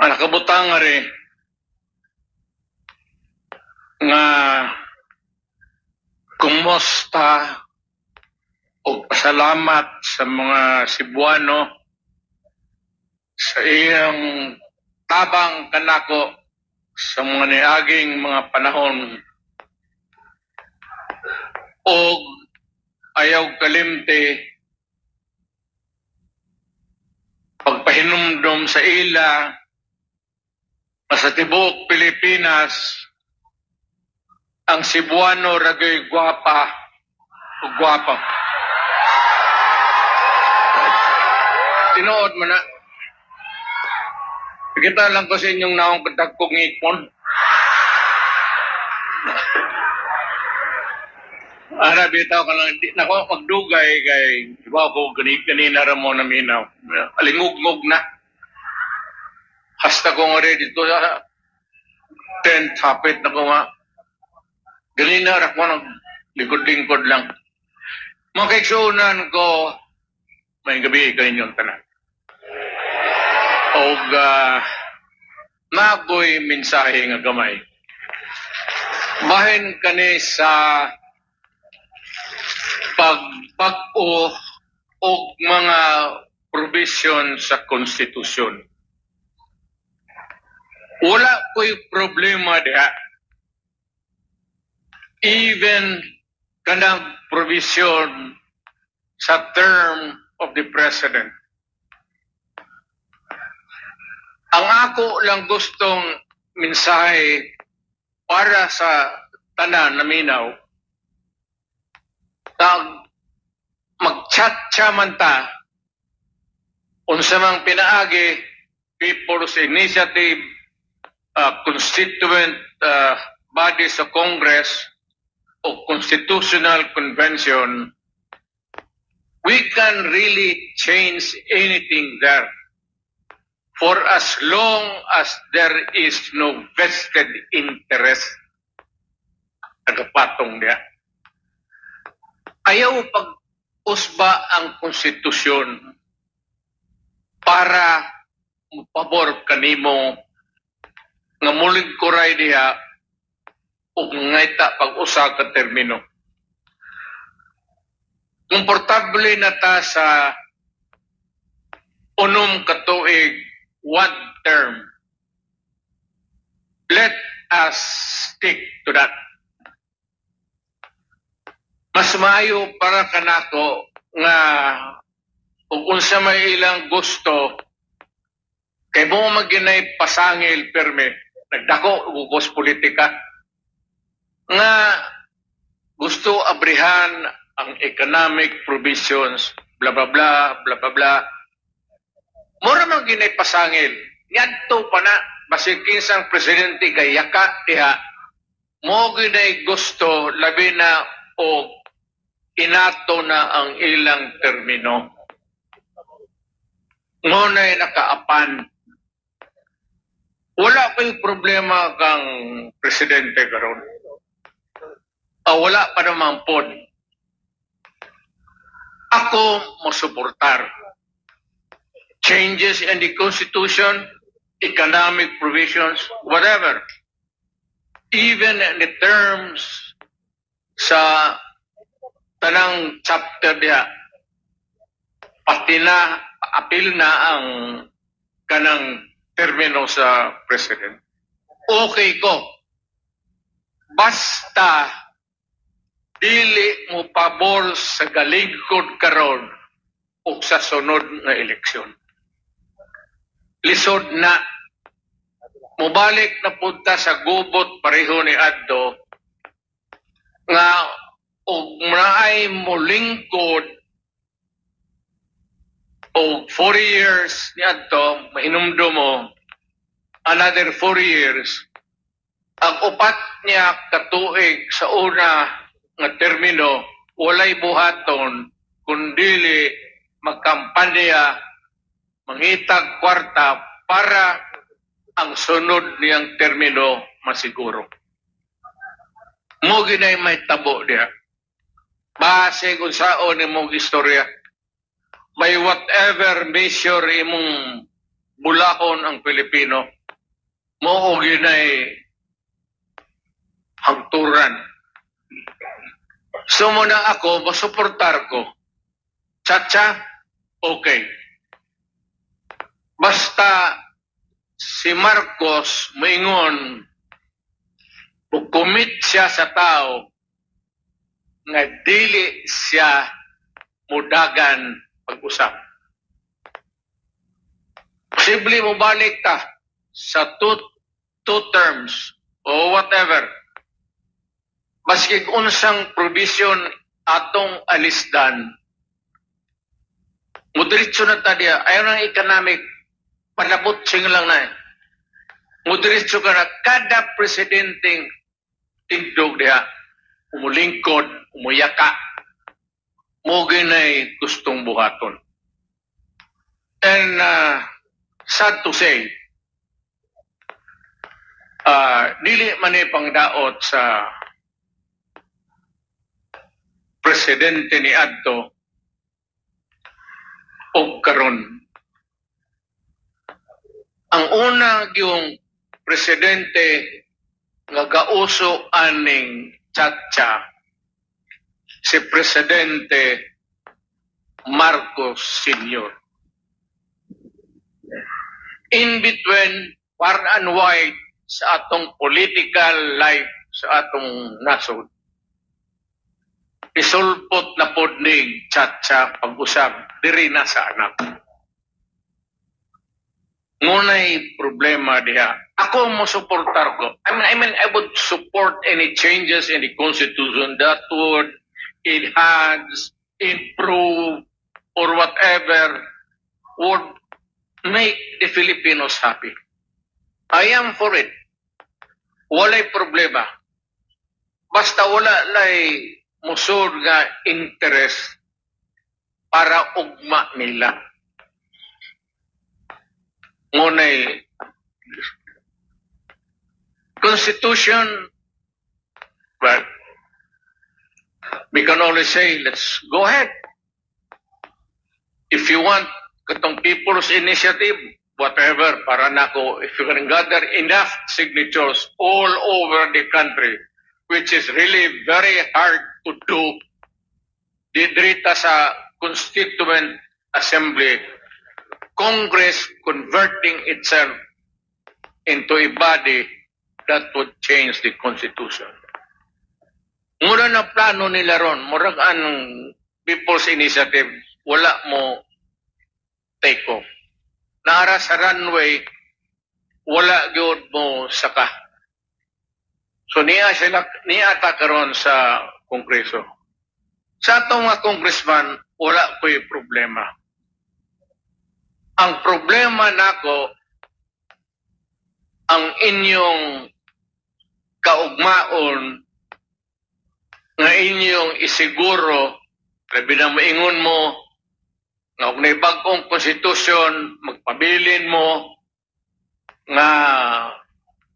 nakabutang nga rin nga kumusta o pasalamat sa mga Cebuano sa iyang tabang kanako sa mga niaging mga panahon o ayaw kalimte pagpahinumdom sa ila sa tibuok Pilipinas ang Cebuano ragay gwapa o gwapa. Tinuod mo na. Kita lang ko sa inyong naong kadagkong ngipon. Ara bitaw ka lang, di nako magdugay kay iba ko ganina ra mo na minaw. Alingog-ngog na. Hasta ko nga rin dito sa tent hapit na ko nga. Ganina ra ko nang likod-lingkod lang. Makiksunan ko may gabi kayo inyong tanan. O nagoy mensahe nga gamay. Bahin kani sa pagpag-o o mga provision sa konstitusyon. Wala ko'y problema diha. Even kanang provision sa term of the president. Ang ako lang gustong mensahe para sa tanan na minaw, mag-chat-cha man ta unsa mang pinaagi People's Initiative, constituent bodies of Congress o Constitutional Convention, we can really change anything there for as long as there is no vested interest. Nagapatong niya. Ayaw pag-usba ang konstitusyon para pabor kanimo nga muling kuray diha o ngaita pag-usa ka termino. Komportable na ta sa unom ka tuig, one term. Let us stick to that. Mas maayo para kanako nga kung unsa may ilang gusto kay mo maginay pasangil perme nagdako ugos politika nga gusto abrihan ang economic provisions bla bla bla bla bla bla mura man ginay pasangil ngadto pa na basig kinsang presidente kay yaka diha mo ginay gusto labi na o inato na ang ilang termino. Ngunay nakaapan. Wala pa yung problema kang presidente karon. Wala pa naman po. Ako mo suportar. Changes in the Constitution, economic provisions, whatever. Even in the terms sa tanang chapter diha pati na apil na ang kanang termino sa president. Okay ko. Basta dili mo pabor sa galingkod karon o sa sunod na eleksyon. Lisod na mobalik na punta sa gubot pareho ni Addo nga o maay mo lingkod o 4 years ni Adto, mahinumdo mo, another 4 years, ang upat niya katuig sa una nga termino, walay buhaton, kundili magkampanya, mangitag kwarta para ang sunod niyang termino masiguro. Mo ginay may tabo diya. Base kung saon imong istorya, may whatever measure imong bulakon ang Pilipino, mo og ginay hangturan. So muna ako, masuportar ko. Chacha, okay. Basta si Marcos moingon commit siya sa tao nga dili siya mudagan pag-usap. Posible mo balik ta sa two terms o whatever. Maski unsang provision atong alisdan, mudiretso na ta diya. Ayaw ng economic, palabot sing lang na eh. Mudiretso ka na, kada presidenteng tindog diya, umulingkod, umuyaka, mo ginay gustong buhaton. And sad to say, dili man pangdaot sa presidente ni adto o karon. Ang una yung presidente nga gauso aning Chacha si Presidente Marcos Sr. In between far and wide sa atong political life sa atong nasod, isulpot na pod ning Chacha pag-usab diri na sa anak. Ngunay problema diha. Ako mo suportar ko. I mean, I would support any changes in the Constitution that would enhance, improve, or whatever would make the Filipinos happy. I am for it. Walay problema. Basta wala lay musod nga interest para ugma nila. Ngunay Constitution, well, we can only say, let's go ahead. If you want katong people's initiative, whatever, para nako, if you can gather enough signatures all over the country, which is really very hard to do, didrita sa Constituent Assembly, Congress converting itself into a body that would change the Constitution. Mura na plano nila ron, murag anong People's Initiative, wala mo take off. Naara sa runway, wala gyud mo saka. So niya ta karon sa Kongreso. Sa atong mga congressman, wala ko'y problema. Ang problema nako, ang inyong kaugmaon nga inyong isiguro, labi na maingon mo, nga kung may bagong konstitusyon, magpabilin mo, nga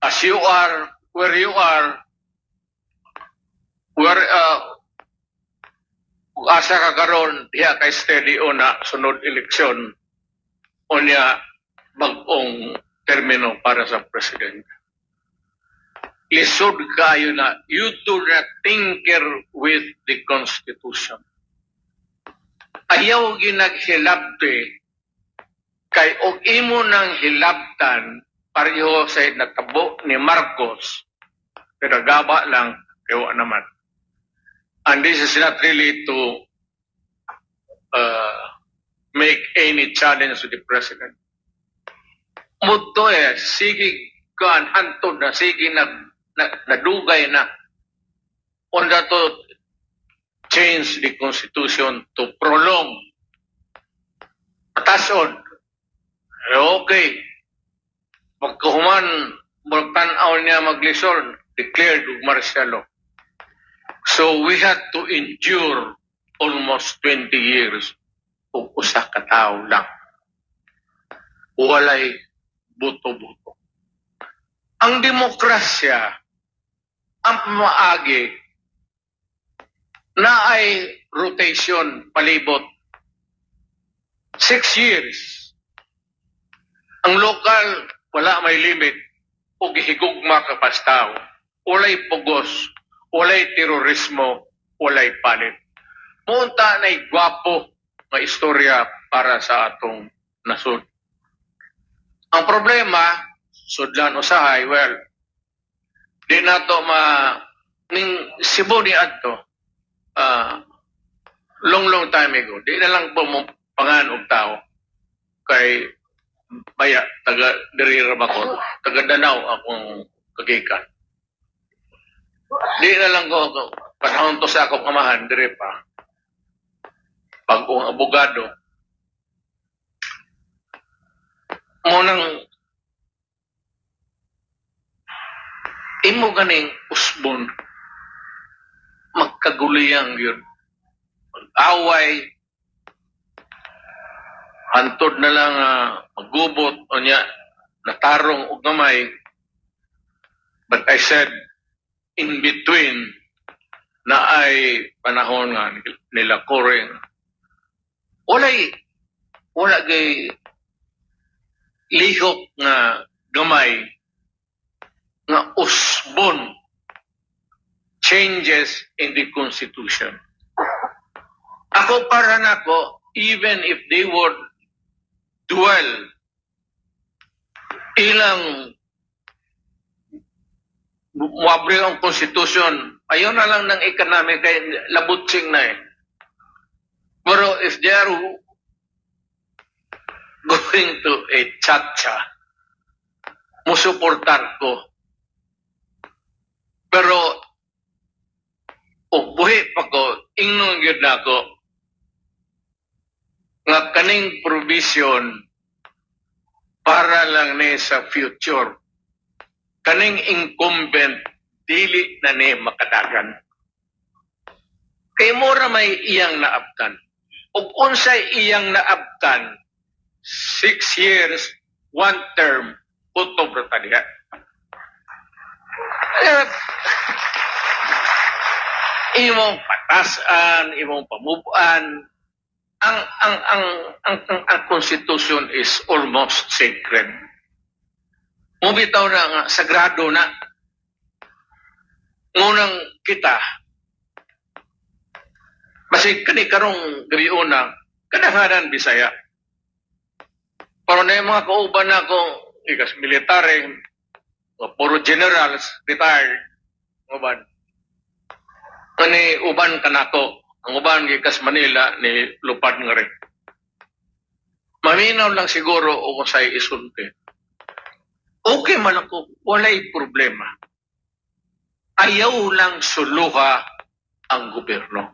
as you are, where you are, where, asa ka karon diha kay steady o na sunod eleksyon, o niya bagong termino para sa presidente. Lisod kayo na, you do not tinker with the Constitution. Ayaw ginaghilabte, kay og imo nang hilabtan, pareho sa natabo ni Marcos, pero gaba lang, kayo naman. And this is not really to make any challenge to the president. Muto sige kan hantod na, sige nadugay na. On that to change the Constitution to prolong. Atason. Okay. Pagkahuman, magtanaw niya maglisod, declared martial law. So we had to endure almost 20 years o usa ka tao lang. Walay buto-buto. Ang demokrasya, ang maagi, na ay rotation palibot 6 years. Ang local, wala may limit. o gihigugma ka bastaw. Walay pugos, walay terorismo, walay palit. Munta na'y gwapo nga istorya para sa atong nasod. Ang problema, sudlan usahay, well, di na to ning Cebu ni adto, long time ago, di na lang po mo panganog tao kay baya taga diri Rabakot, taga Danau akong kagikan. Di na lang ko panahon to sa akong amahan diri pa. Pag-ong abogado. Munang imo ganing usbon magkaguliyang yun. Away, hantod na lang maggubot o niya, natarong o gamay. But I said, in between, na ay panahon nga nila Coring. Wala gay lihok nga gamay nga usbon changes in the Constitution. Ako para nako, even if they would dwell ilang muabre ang Constitution, ayaw na lang ng economic kay labutsing na eh. Pero if they are going to a chacha, musuportar ko. Pero buhi pa ko, ingnon yun ako, nga kaning provision para lang ni sa future. Kaning incumbent, dili na ni makadagan. Kay mura may iyang naabtan. Ug unsay iyang naabtan, 6 years, 1 term, kutob ra tadiha. Imong patasan, imong pamubuan, ang Constitution is almost sacred. Mubitaw na nga, sagrado na. Ngunang kita, masig kani karong gabiuna, kadanghanan Bisaya. Pero na yung mga kauban na akong ikas military, puro generals, retired, uban. Kani uban kanako, ang uban gikas Manila ni lupad nga rin. Maminaw lang siguro o say isunti. Okay man ako, walay problema. Ayaw lang suluha ang gobyerno.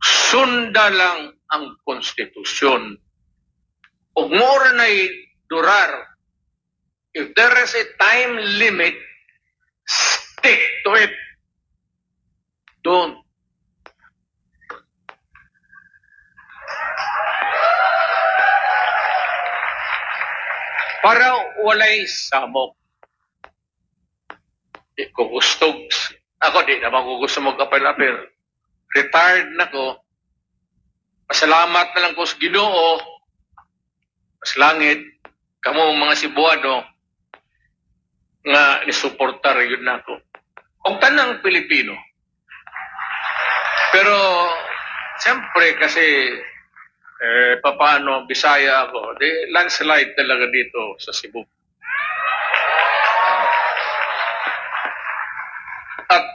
Sunda lang ang konstitusyon. Ug mora na'y durar. If there is a time limit, stick to it. Don't. Para walay samok. Di ko gusto. Ako di naman ko gusto mag-apel-apel. Retired na ko. Pasalamat na lang ko sa Ginoo. Mas langit. Kamo mga Cebuano nga nisuportar yun na ko. O tanang Pilipino. Pero, siyempre kasi paano Bisaya ako, landslide talaga dito sa Cebu. At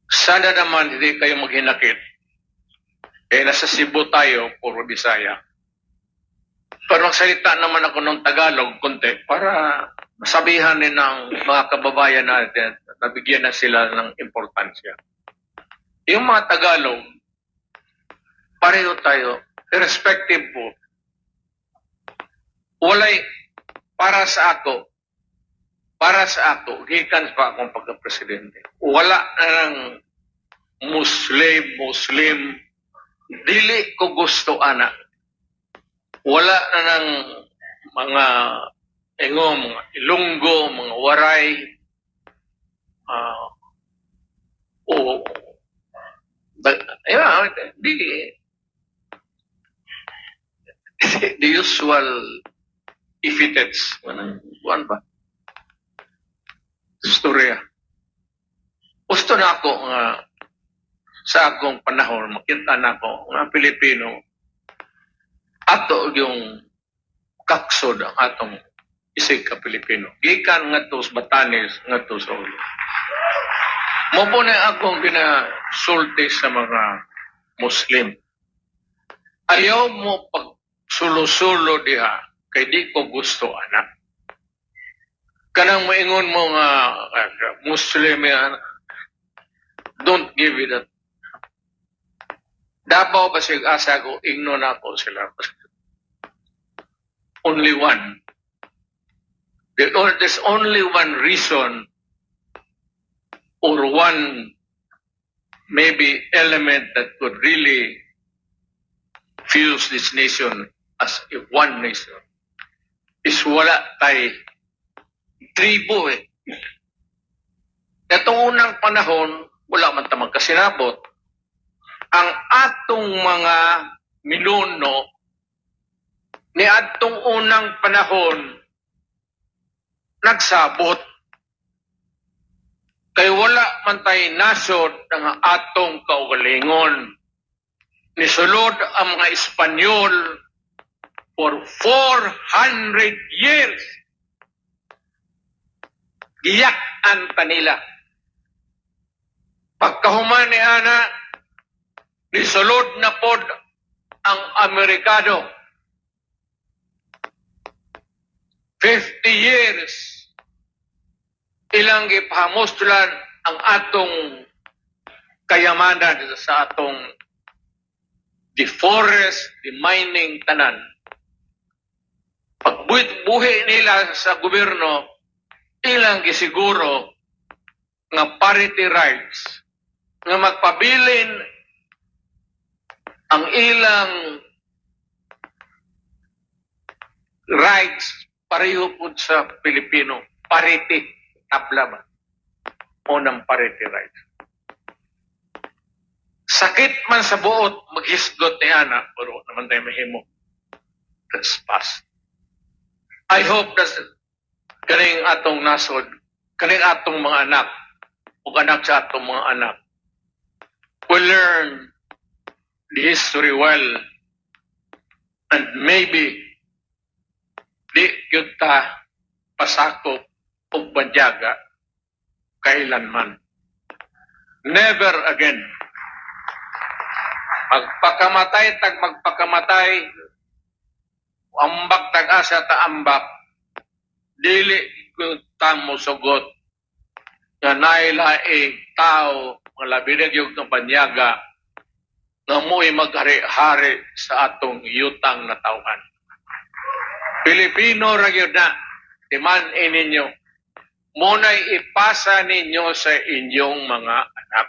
sana naman hindi kayo maghinakit. Nasa Cebu tayo, puro Bisaya. Pero magsalita naman ako ng Tagalog konti para masabihan din ng mga kababayan natin na bigyan na sila ng importansya. Yung mga Tagalog, pareho tayo, irrespective po. Walay, para sa ako, gikan pa akong pagka-presidente. Wala na ng Muslim, dili ko gusto anak. Wala na ng mga mga Ilonggo, mga Waray, the usual Ifitets. Buwan ba? Istorya. Gusto na ako nga sa akong panahon, makita na ako nga Pilipino ato yung kaksod ang atong isig ka Pilipino. Gikan nga to sa Batanes, nga to sa ulo. Mo po na akong ginasulti sa mga Muslim. Ayaw mo pag sulo-sulo diha, kay di ko gusto anak. Kanang maingon mo nga Muslim yan, don't give it that. Dapaw pa siya asa ko, igno na ako sila. Only one. There's only one reason or one maybe element that could really fuse this nation as a one nation. Is wala tay tribo eh. Itong unang panahon, wala man tamang kasinabot. Ang atong mga minuno ni atong unang panahon nagsabot kay wala man tay nasod ng atong kaugalingon. Nisulod ang mga Espanyol for 400 years. Giyak-an pa nila. Pagkahuman ni Ana, nisulod na pod ang Amerikano. 50 years ilang ipahamustulan ang atong kayamanan sa atong the forest, the mining, tanan. Pagbuhi nila sa gobyerno, ilang gisiguro nga parity rights, nga magpabilin ang ilang rights pareho po sa Pilipino. Parity, tabla ba? O ng parity rights. Sakit man sa buot, maghisgot ni Ana, pero naman tayo mahimo. That's past. I hope that kaning atong nasod, kaning atong mga anak, o anak sa atong mga anak, will learn the history well, and maybe di kita pasakop o banyaga kailanman. Never again. Magpakamatay tag magpakamatay, ambak tag asa ta ambak, dili ko tamo sugot nga nailaing tao nga labi na yung banyaga nga mo'y maghari-hari sa atong yutang na tauhan. Pilipino ra gyud na, timan-in ninyo, muna'y ipasa ninyo sa inyong mga anak.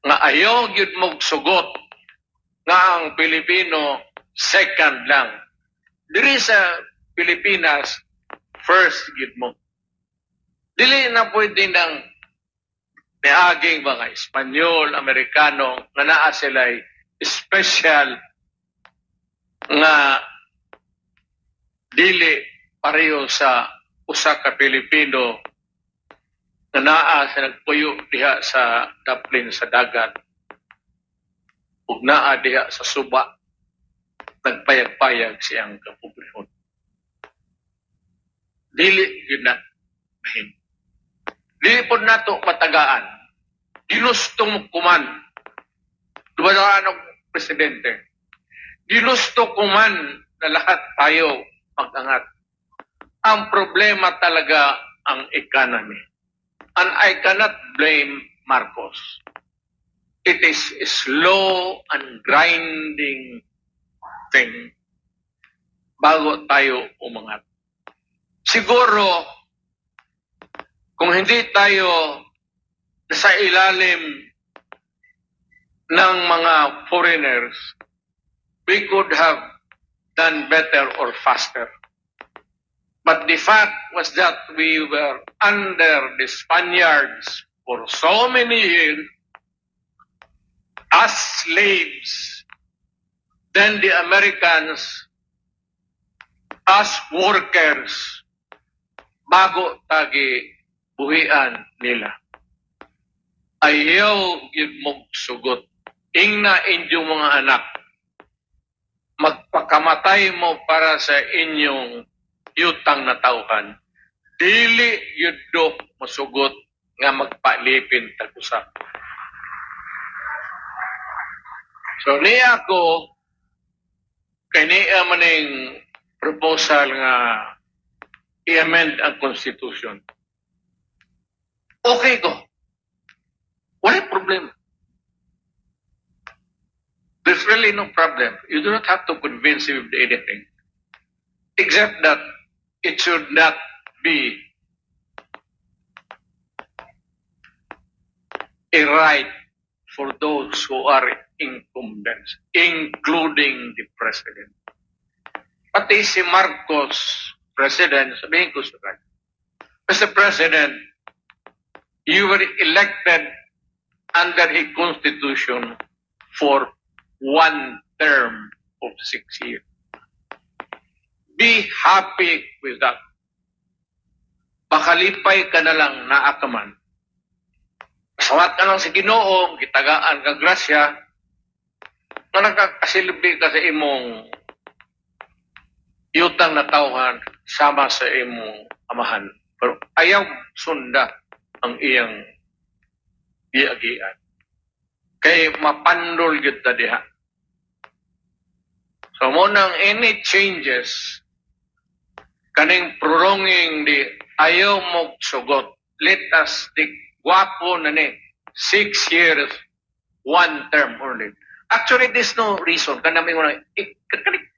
Nga ayaw gyud mong sugot nga ang Pilipino second lang. Diri sa Pilipinas, first gyud mo. Dili na pwede ng niaging mga Espanyol, Amerikano, nga naa sila'y special nga dili pareho sa usa ka Pilipino na naa sa nagpuyo diha sa daplin sa dagat ug naa diha sa suba nagpayag-payag siyang kapobrehon. Dili yun na mahim. Dili po nato matagaan. Ginusto mo kuman. Diba na anong presidente? Ginusto kuman na lahat tayo mag-angat. Ang problema talaga ang economy. And I cannot blame Marcos. It is a slow and grinding thing bago tayo umangat. Siguro, kung hindi tayo nasa ilalim ng mga foreigners, we could have done better or faster. But the fact was that we were under the Spaniards for so many years as slaves. Then the Americans as workers bago tagi buhian nila. Ayaw yun mong sugot. Ingna inyong mga anak, magpakamatay mo para sa inyong yutang na tauhan. Dili yun do masugot nga magpalipin tag-usap. So niya ako, kay niya maning proposal nga i-amend ang Constitution. Okay ko. Wala problem. There's really no problem. You do not have to convince him of anything. Except that it should not be a right for those who are incumbents, including the president. Pati si Marcos, president, sabihin ko sa kanya, Mr. President, you were elected under a constitution for 1 term of 6 years. Be happy with that. Makalipay ka na lang na akaman. Pasawat ka lang sa Ginoo, gitagaan ka grasya, na nakakasilbi ka sa imong yutang na tauhan sama sa imong amahan. Pero ayaw sunda ang iyang giagian. Kay mapandol gyud ta diha. So mo nang any changes kaning prolonging di ayaw mo sugot. Let us di guwapo na ni 6 years, 1 term only. Actually, there's no reason. Kanami mo na ikakanik.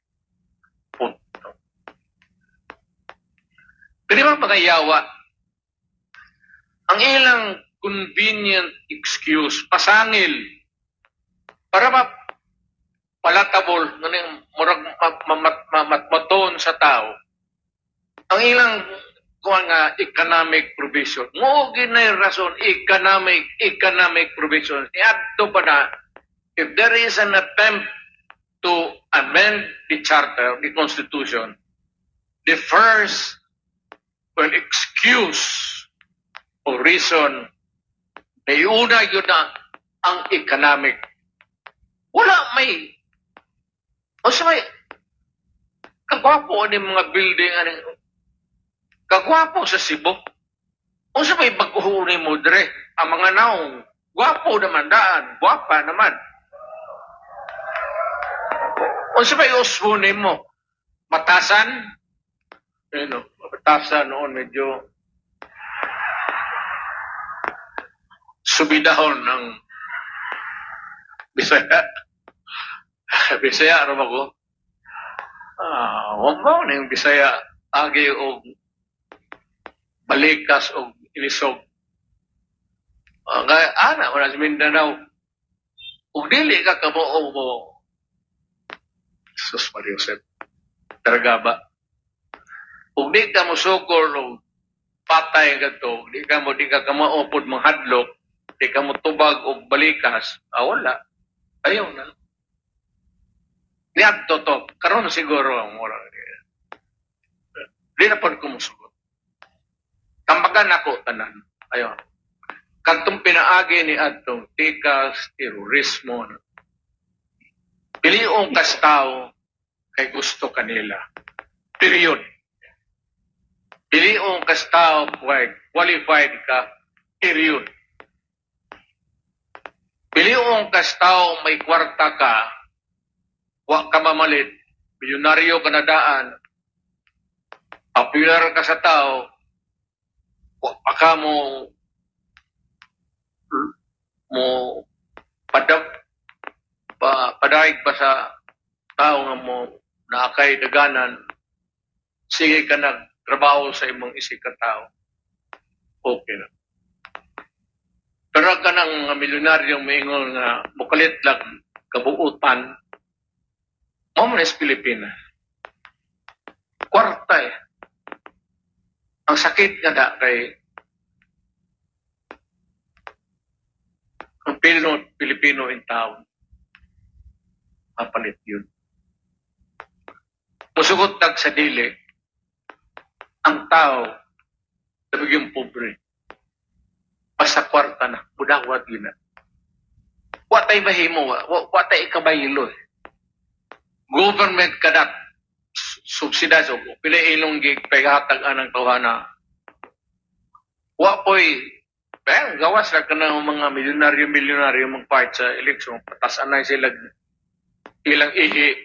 Pwede ba magayawa? Ang ilang convenient excuse, pasangil, para palatable, murag matmaton sa tao. Ang ilang kuha nga economic provision. Mo ginay rason economic provision. Iadto pa na, if there is an attempt to amend the charter, the constitution, the first excuse or reason na iuna yun na ang economic. Wala may kagwapo ni mga building kagwapo sa Cebu. O sa may baguhuni mo dire, ang mga naong gwapo naman daan, gwapa naman. O sa may usbuni mo, matasan, matasan noon medyo subidahon ng Bisaya. Bisaya, ano ba ko? Huwag mo na yung Bisaya, agi o balikas o ilisog. Ana, wala sa Mindanao. Kung dili ka kamo mo, Jesus Maria Josep, Taragaba. Kung di ka mo sukol o patay ka to, di ka mo opod mong hadlok, di ka mo tubag o balikas, wala. Ayaw na. Niyad to. Karoon siguro ang wala. Di na po kumusugot. Tambagan ako tanan. Ayaw. Kagtong pinaagi ni Adtong tikas, terorismo. Piliong kas tao kay gusto kanila. Period. Piliong kas tao kay qualified ka. Period. Piliong kas tao may kwarta ka, wa ka mamalit, milyonaryo ka na daan, popular ka sa tao, wa pa ka mo padaig pa sa tao nga mo na kay daganan, sige ka nagtrabaho sa imong isig ka tao. Okay na. Pero ka ng milyonaryong maingon nga mukalit lang kabuutan, mo sa Pilipinas. Kwarta eh. Ang sakit nga da kay ang Pilipino in town. Mapalit yun. Musugot tag sa dili, ang tao na bigyan pobre. Basta kwarta na, budawat yun na. Watay mahimo, watay ikabaylo. Government kadat subsidize o pila ilong gigpayhatag anang tawhana. Wa po'y gawas lang ka ng mga milyonaryo mag-fight sa eleksyon. Patasan na sila ilang ihi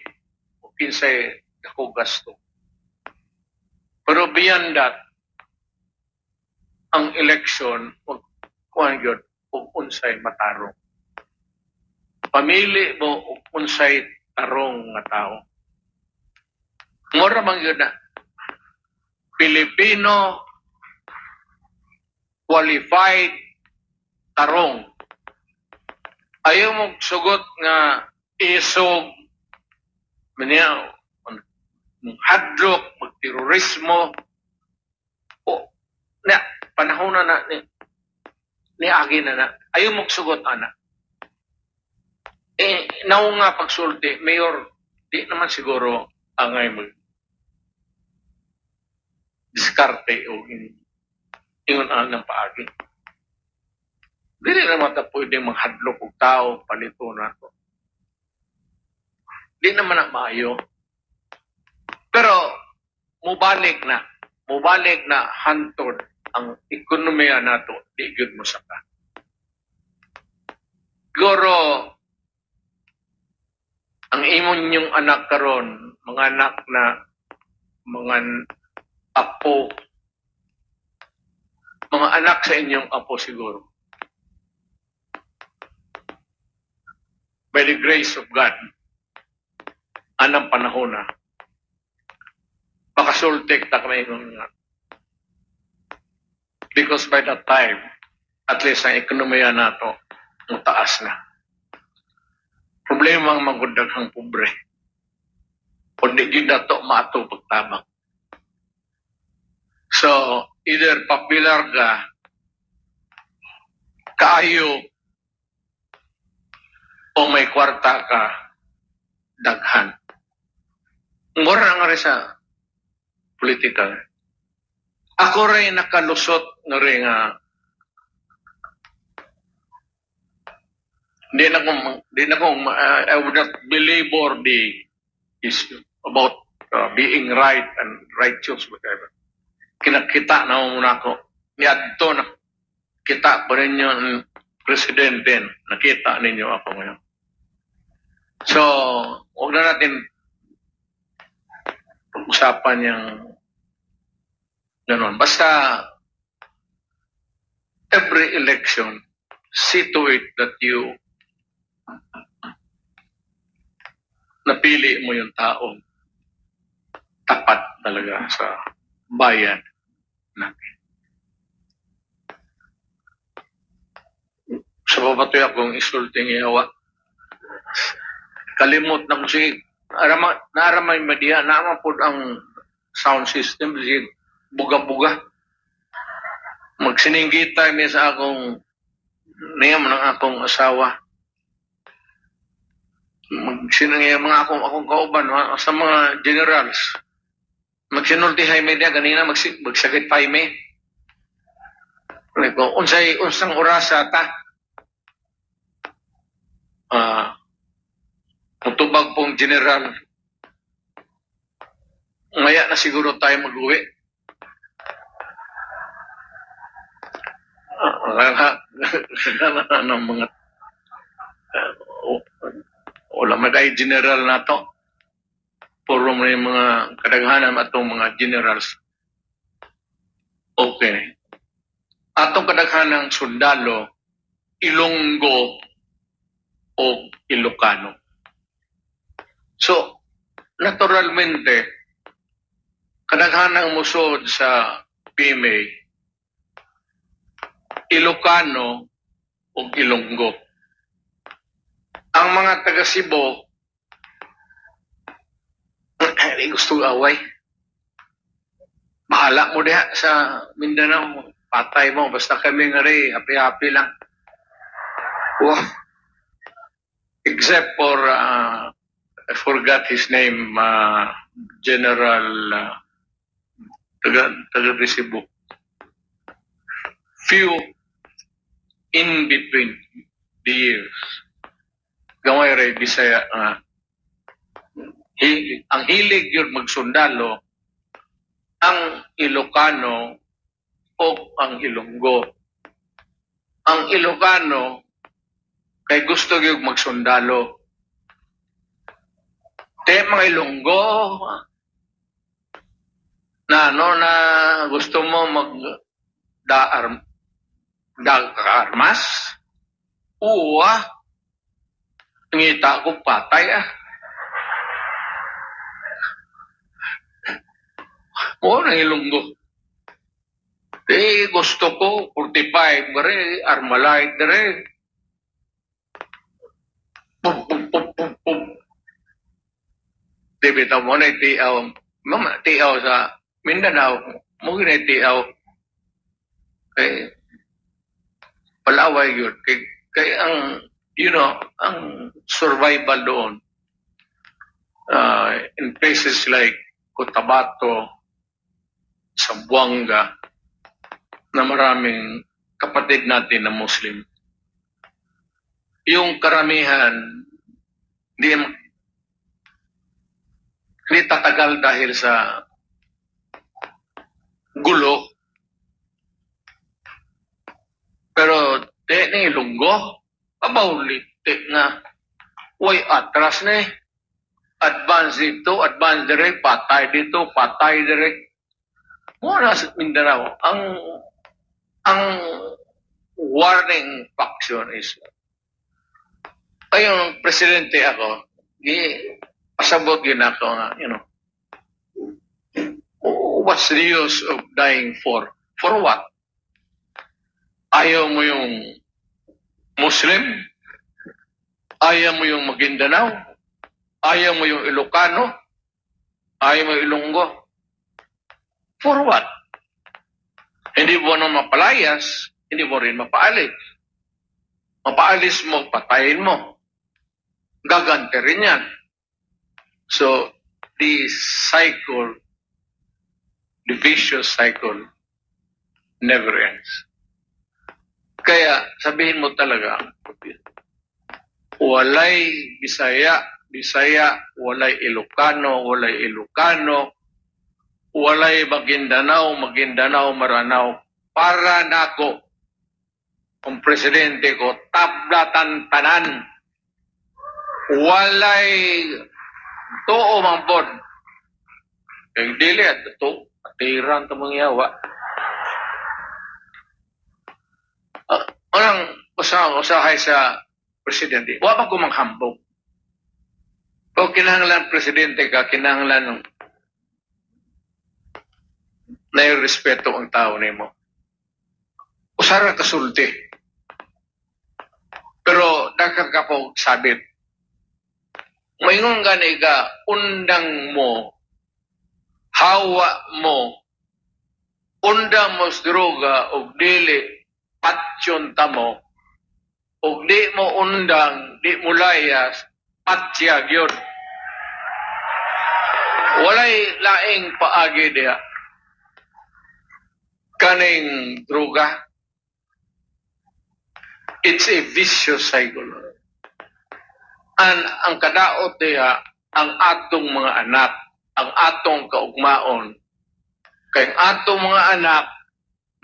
o kinsay ako gasto. Pero beyond that, ang eleksyon, kung yun, kung unsay matarong. Pamili mo kung unsay tarong nga tao. Mura mang yun na. Pilipino qualified tarong. Ayaw mo sugot nga isog, hadlok, magterorismo, o na, panahon na ni agi na. Ayaw mo sugot, ana. Naw nga pagsulti, mayor, di naman siguro angay mo diskarte o ingon ang paagi. Dili naman ta pwedeng maghadlok og tao, palito na to. Di naman na maayo. Pero, mubalik na hantod ang ekonomiya nato, di gyud mo saka. Siguro, ang imon yung anak karon, mga anak na mga apo, mga anak sa inyong apo siguro. By the grace of God, anang panahon na, makasultik ta kami nga. Because by that time, at least ang ekonomiya nato, mataas na. Problema ang magundaghang pobre. O di yun na to maato pagtabang. So, either popular ka, kaayo, o may kwarta ka, daghan. Mura nga rin sa politika. Ako rin nakalusot nga rin nga I would not belabor the issue about being right and righteous, whatever. Kinakita na muna ko. Niadto na. Kita pa rin yung presidente. Nakita ninyo ako ngayon. So, huwag na natin pag-usapan yung ganon. Basta, every election, see to it that you napili mo yung taong tapat talaga sa bayan natin. Sa papatoy akong isulting ihawa, kalimot na ko sige, naaramay madiha, naman po ang sound system, sige, buga-buga. Magsininggita niya sa akong, niyam ng akong asawa. Magsinangyay mga akong kauban sa mga generals. Magsinulti Jaime dia ganina magsakit Jaime. Ko unsang orasa ta. Mutubag pong general. Ngaya na siguro tayo mag-uwi. Ng mga wala maday general na to. Puro mo yung mga kadaghanan atong mga generals. Okay. Atong kadaghanang sundalo, Ilonggo o Ilocano. So, naturalmente, kadaghanang musod sa PMA, Ilocano o Ilonggo. Ang mga taga Cebu, gusto away. Bahala mo diha sa Mindanao, patay mo, basta kami nga rin, happy-happy lang. Wow. Except for, I forgot his name, General taga Resibo. Few in between the years. Gamay ray Bisaya nga. Ang hilig yun magsundalo, ang Ilocano o ang Ilonggo. Ang Ilocano kay gusto gyud magsundalo. Te mga Ilonggo na na gusto mo mag armas? Uwa. Ngita ko patay Oo, ng Ilonggo. Gusto ko, 45, bare, Armalite, bare. Pum, pum, pum, pum, pum. Bitaw mo na tiaw. Mama, tiaw sa Mindanao. Mugin na tiaw. Palaway yun. Kay ang, ang survival doon, in places like Cotabato, Zamboanga, na maraming kapatid natin na Muslim. Yung karamihan, hindi tatagal dahil sa gulo. Pero ni Ilonggo, abawli, nga, way atras na advance dito, advance direct, patay dito, patay direct. Muna sa Mindanao, ang warning faction is ayong presidente ako, pasabot yun ako nga, what's the use of dying for? For what? Ayaw mo yung Muslim? Ayaw mo yung Maguindanao? Ayaw mo yung Ilocano? Ayaw mo yung Ilonggo? For what? Hindi mo na mapalayas, hindi mo rin mapaalis. Mapaalis mo, patayin mo. Gagante rin yan. So, the cycle, the vicious cycle, never ends. Kaya, sabihin mo talaga, walay Bisaya, walay Ilocano, walay Maguindanao, Maranao, para nako ang presidente ko, tablatan tanan, walay tuo mangpod. Kaya dili at ito, atiran ito mangyawa. Walang usahay sa presidente, wala ko manghambog. Kung kinahanglan presidente ka, kinahanglan na yung respeto ang tao nimo. Usara kasulti. Pero dakang ka po sabit. Mayroon gani ka, undang mo, hawa mo, undang mo sa droga, o dili, patsyon tamo, o di mo undang, di mo layas, patsyag yun. Walay laing paagi diya. Kaning droga, it's a vicious cycle. Ang kadaot diya, ang atong mga anak, ang atong kaugmaon. Kaya ang atong mga anak,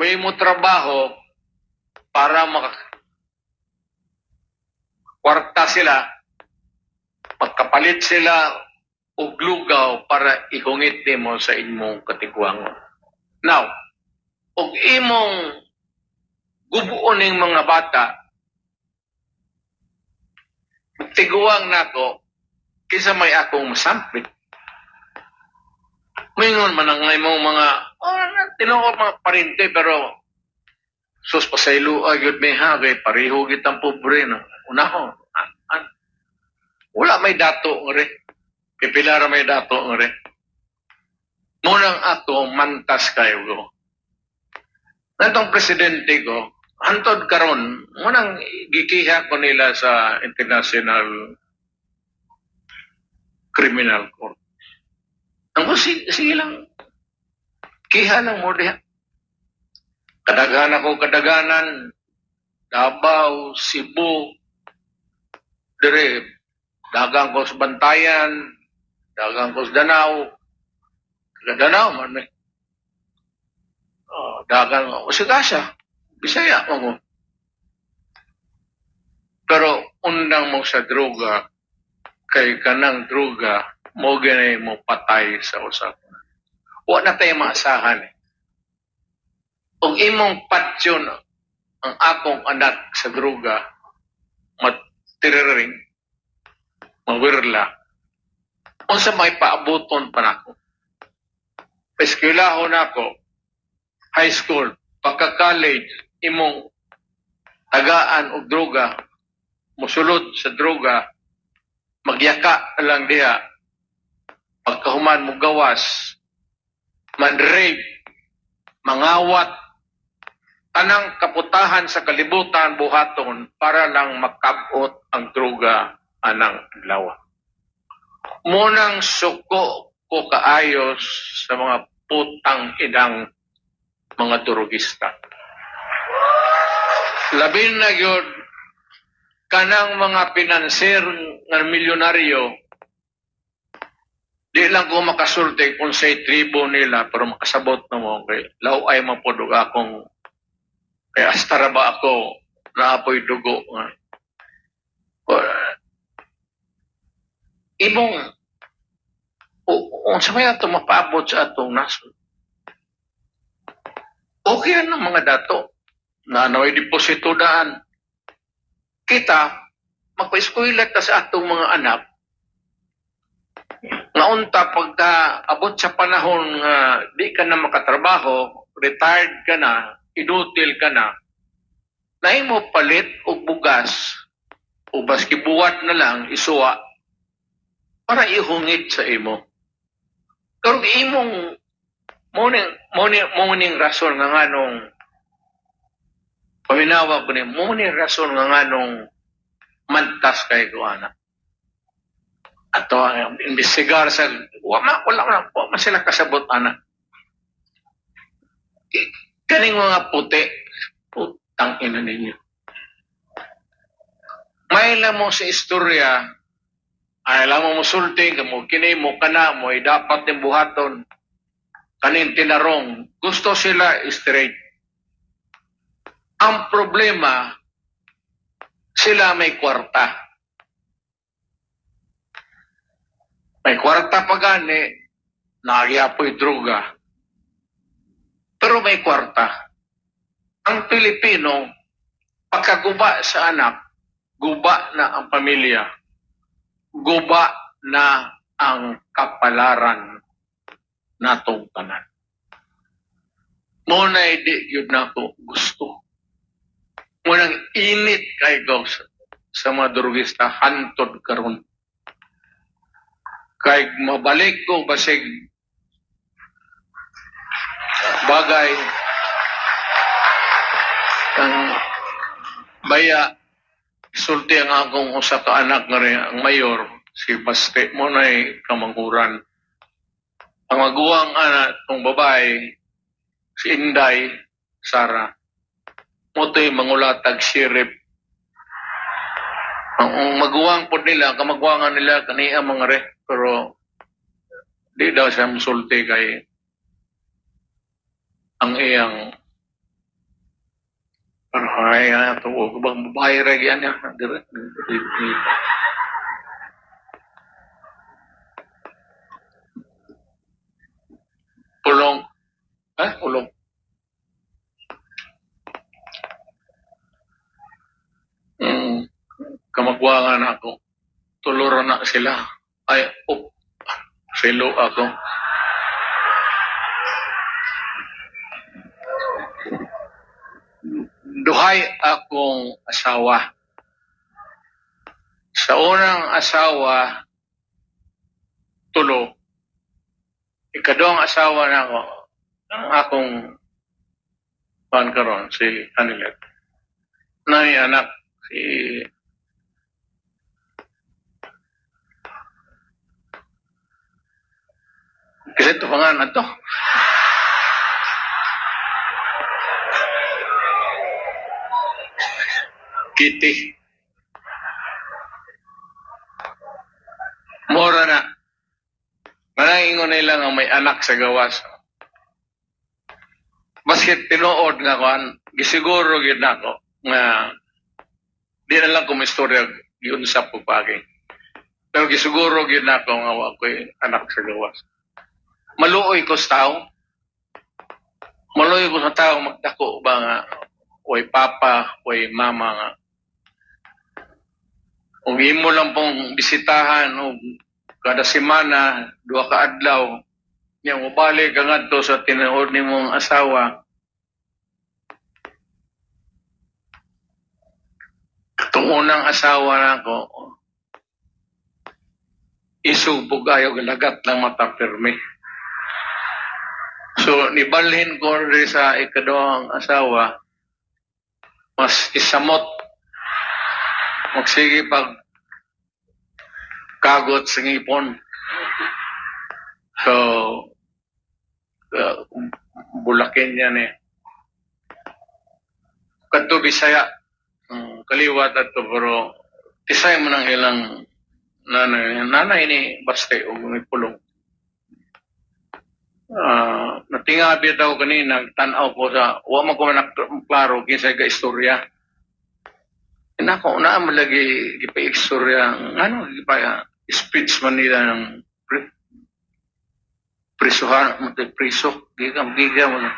may mo trabaho para makakwarta sila, magkapalit sila og lugaw para ihungit nimo sa imong katigwangon. Now, og imong gubuon ning mga bata, tiguang nako kisa may akong masampit. Mingon man ang imong mga tinuod mga parente, pero sus pasaylo agad may hagay, pareho kitang pobre na. Unahon, wala may dato ng re. Pipilara may dato ng re. Munang ato, mantas kayo ko. Nantong presidente ko, hantod karon, munang gikiha ko nila sa International Criminal Court. Ang sige lang. Kiha lang mo diha. Kadaghan ako kadaganan, Davao, Cebu, dire, dagang ko sa Bantayan, dagang ko sa Danao, Danao man eh. Dagang ko sa Gasa, Bisaya mo. Pero undang mo sa droga, kay kanang droga, mo ganay mo patay sa usap. Wa na tayo maasahan eh. Kung imong patyon ang akong anak sa droga, matiriring, mawirla, unsa may paabuton pa nako. Eskwelahon ako, high school, pagka-college, imong tagaan og droga, musulod sa droga, magyaka lang diha, pagkahuman mo gawas, man-rape, mangawat, tanang kaputahan sa kalibutan buhaton para lang makabot ang droga anang lawa. Munang suko ko kaayos sa mga putang idang mga drogista. Labin na yun, kanang mga pinanser ng milyonaryo, di lang ko makasulti kung sa'y tribo nila, pero makasabot na mo, kay law ay mapudog akong, kaya astara ba ako, naapoy dugo. Ibong, kung sa may ato mapabot sa atong nasod, okay yan ng mga dato, na naway deposito daan. Kita, magpa-eskwela ta sa atong mga anak, naunta pagka abot sa panahon nga di ka na makatrabaho, retired ka na, inutil ka na, mo palit o bugas, o baski buwat na lang, isuwa, para ihungit sa imo. Pero imong, muning rason nga nganong, paminawa ko niya, muning rason nga nganong mantas kay Kuana. Ato ang imbestigar sa wala sila kasabot ana. Kaning mga puti, putang ina ninyo. May mo sa istorya, ay alam mo musulti, kamo kini mo kana mo ay dapat yung buhaton. Kanin tinarong, gusto sila straight. Ang problema, sila may kwarta. May kwarta pa gani, nagyapoy droga. Pero may kwarta. Ang Pilipino, pagkaguba sa anak, guba na ang pamilya, guba na ang kapalaran natong tanan. Muna'y di yun na ako gusto. Munang init kay Gauss sa mga drogista, hantod karon. Kay mabalik ko basig bagay ang baya sulti ang akong usa ka anak nga rin, ang mayor si Baste mo na'y kamangkuran. Ang maguwang anak ng babae si Inday Sara moto'y mangulatag sirip. Ang maguwang po nila, kamagwangan nila kaniya mga re, pero di daw siya musulti kay ang iyang pero ay ito, bang babae rin yan niya. Pulong. Pulong. Kamagwangan ako. Tuluran na sila. Ay, silo ako. Duhay akong asawa. Sa unang asawa, tulo. Ikadong asawa na ako, ang akong karon si Anilet. Nay anak, si kasi ito pangalan to. Kitty. Mora na. Manangingon nila nga may anak sa gawas. Baskit tinuod nga kuan, gisiguro gyud nako nga di na lang kumistorya yun sa pagpagay. Pero gisiguro gyud nako nga wa ko'y anak sa gawas. Maluoy ko sa tao. Maluoy ko sa tao magdako ba nga way papa, way mama nga. Kung imo lang pong bisitahan o kada semana, 2 ka adlaw, yang mubalik ka ngadto sa tinuod nimong asawa. Itong unang asawa nako, isubog ayo galagat lang mata pirmi. So nibalhin ko rin sa ikaduhang asawa, mas isamot, magsige pag kagot sa ngipon. So, bulakin yan eh. Kadto Bisaya, kaliwat ato pero tisay mo ng ilang nanay ni baste o may pulong. Natingabi daw kanina, tanaw ko sa, wa mo ko klaro kinsa ka istorya. Inako na malagi gipa-istorya, ano gipa speech man nila ng prisuhan, priso, gigam mo.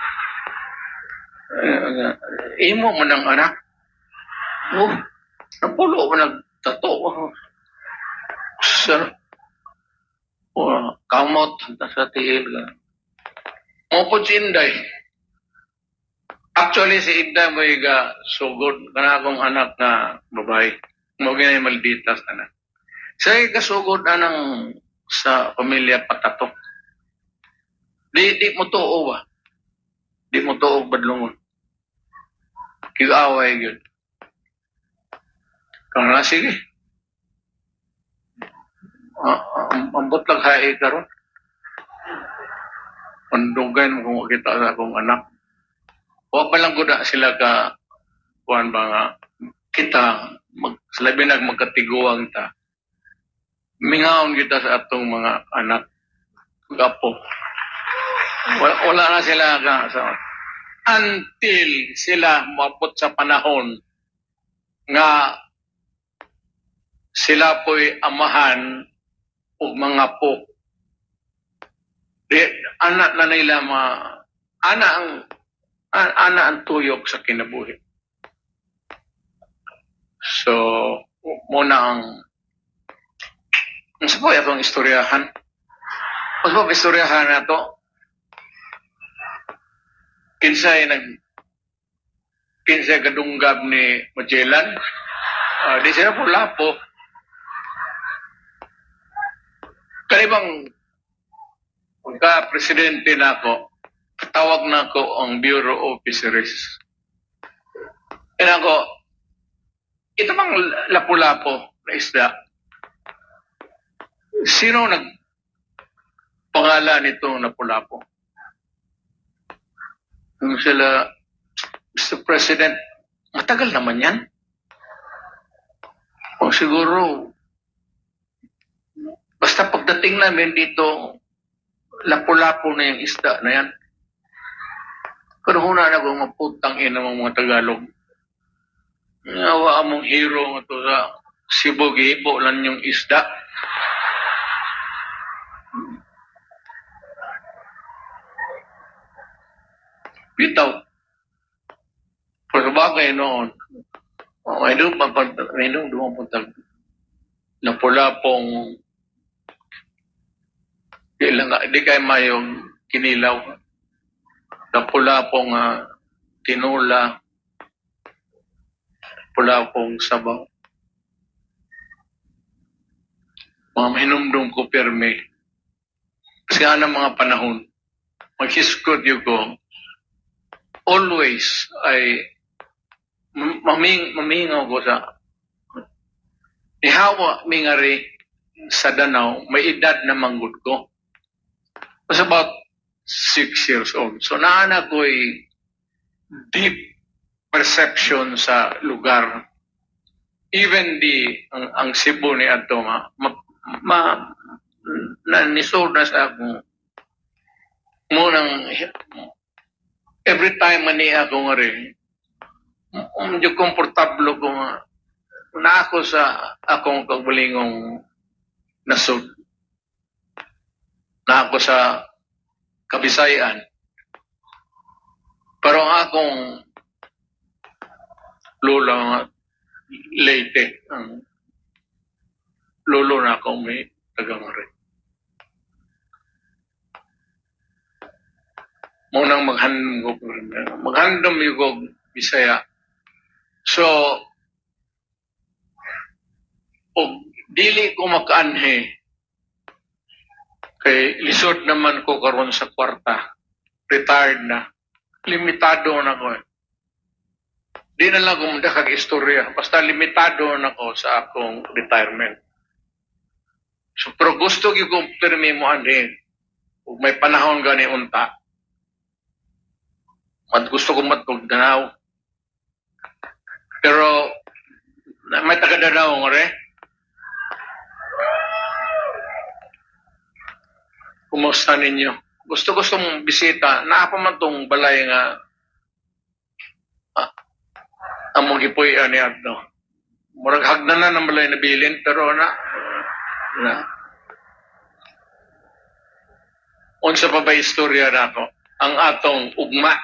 Imo mo ng anak. Oh, napulo mo nagtato. Sir, kamot, sa tiil ka. Mopod si Inday. Actually, si Inday mo iga sugod kana akong anak na babae. Mo ginay malditas na. Siya kasugod anang sa pamilya patato. Di mo tuo ba? Di mo tuo badlungon. Kig-away yun. Kung na, sige. Ambot lang hae karon. Pandugan mo kung kita sa akong anak. Huwag pa lang kuda sila ka kuhan ba nga kita salabi magkatiguang ta. Mingaon kita sa atong mga anak gapo. Wala na sila ka until sila maabot sa panahon nga sila po'y amahan o mga po. Anak na nila ana ang tuyok sa kinabuhi. So, muna ang sa po itong istoryahan. Mas po istoryahan na to. Kinsay kadunggab ni Magellan. Di sila po lapo. Karibang pagka-presidente na ako, tawag na ako ang Bureau Officers. Kaya ako, ito bang lapu-lapo na isda? Sino nagpangalan nitong lapu-lapo? Yung sila, Mr. President, matagal naman yan. O siguro, basta pagdating namin dito, lapu-lapo na yung isda na yan. Pero huna na kung maputang ina mga Tagalog. Nawa among hero nga to sa Cebu, gihipo lang yung isda. Bitaw. Pero bagay noon, may dumapuntag lapu-lapong di kayo mayong kinilaw. Lapu-lapong tinula, lapu-lapong sabaw. Mga minumdum ko pirmi. Kasi nga ng mga panahon, maghiskod yun ko, always ay mamingaw ko sa ihawa mingari sa Danau, may edad na manggod ko. I was about 6 years old. So naana ko'y deep perception sa lugar even ang Cebu ni ato na nisod na sa akong munang every time mani ako nga rin medyo komportable ko nga na ako sa akong kagbulingong nasod na ako sa Kabisayan pero ang akong lolo nga Leyte ang lolo na akong may tagang rin munang maghandom yung Bisaya. So, og dili ko makaanhe kay lisod naman ko karon sa kwarta. Retired na. Limitado na ko. Di na lang kung kag istorya. Basta limitado na ko sa akong retirement. So, pero gusto ko kung pirmi mo anhe. Kung may panahon gani unta. Gusto kong matugdanaw. Pero, may taga-danaw nga rin. Kumusta ninyo? Gusto-gustong bisita. Naapa man tong balay nga among gipoy ani adto. Murag hagdanan ng balay na bilin pero na unsa pa ba istorya nato? Ang atong ugma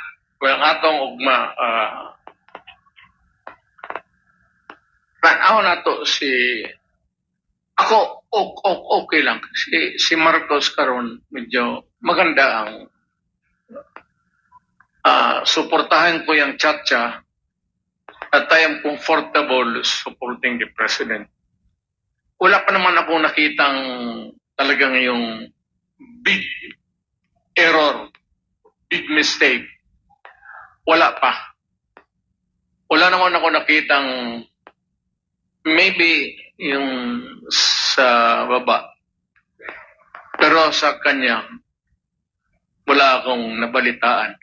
tanaw na to si ako okay lang si Marcos karon medyo maganda ang suportahan ko yung Chacha at I am comfortable supporting the president. Wala pa naman ako nakitang talagang yung big error, big mistake. Wala pa. Wala naman ako nakitang maybe yung sa baba. Pero sa kanya, wala akong nabalitaan.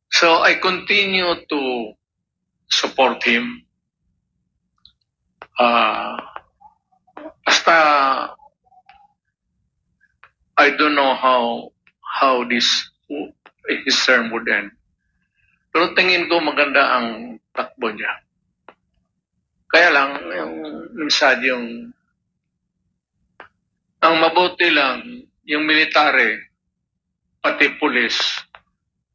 So I continue to support him. Basta I don't know how his term would end. Pero tingin ko maganda ang takbo niya. Kaya lang, minsan ang mabuti lang, yung military, pati pulis,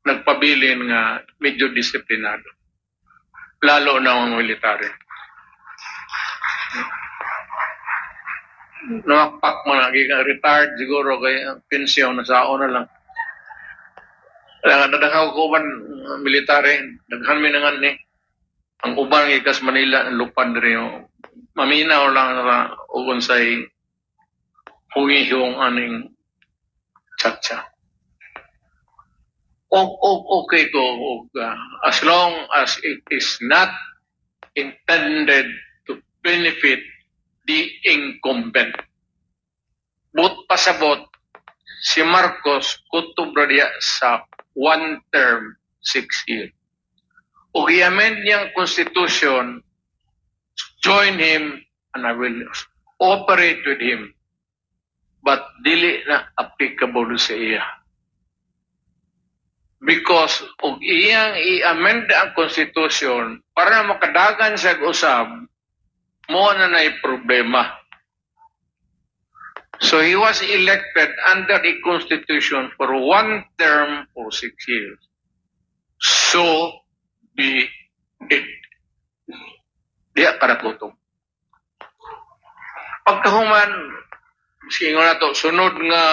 nagpabilin nga medyo disiplinado. Lalo na ang military. Nakpak mo na, retired siguro, kaya pensyon, nasao na lang. Kaya nadakaw ko man military, daghan mi nangan ni. Ang ubang ikas Manila, ang lupad rin. Maminaw lang na ugunsay huwihong aning Chacha. Okay ko, as long as it is not intended to benefit the incumbent. But pasabot, si Marcos kutubra diya sa 1 term, 6 years. O i-amend niyang constitution, join him, and I will operate with him. But dili na applicable sa iya. Because og iyang i-amend ang constitution para makadagan sa usab, mo na nay problema. So he was elected under the constitution for 1 term for 6 years. So be it. Diya karakutong. Pagkahuman, singo na to, sunod nga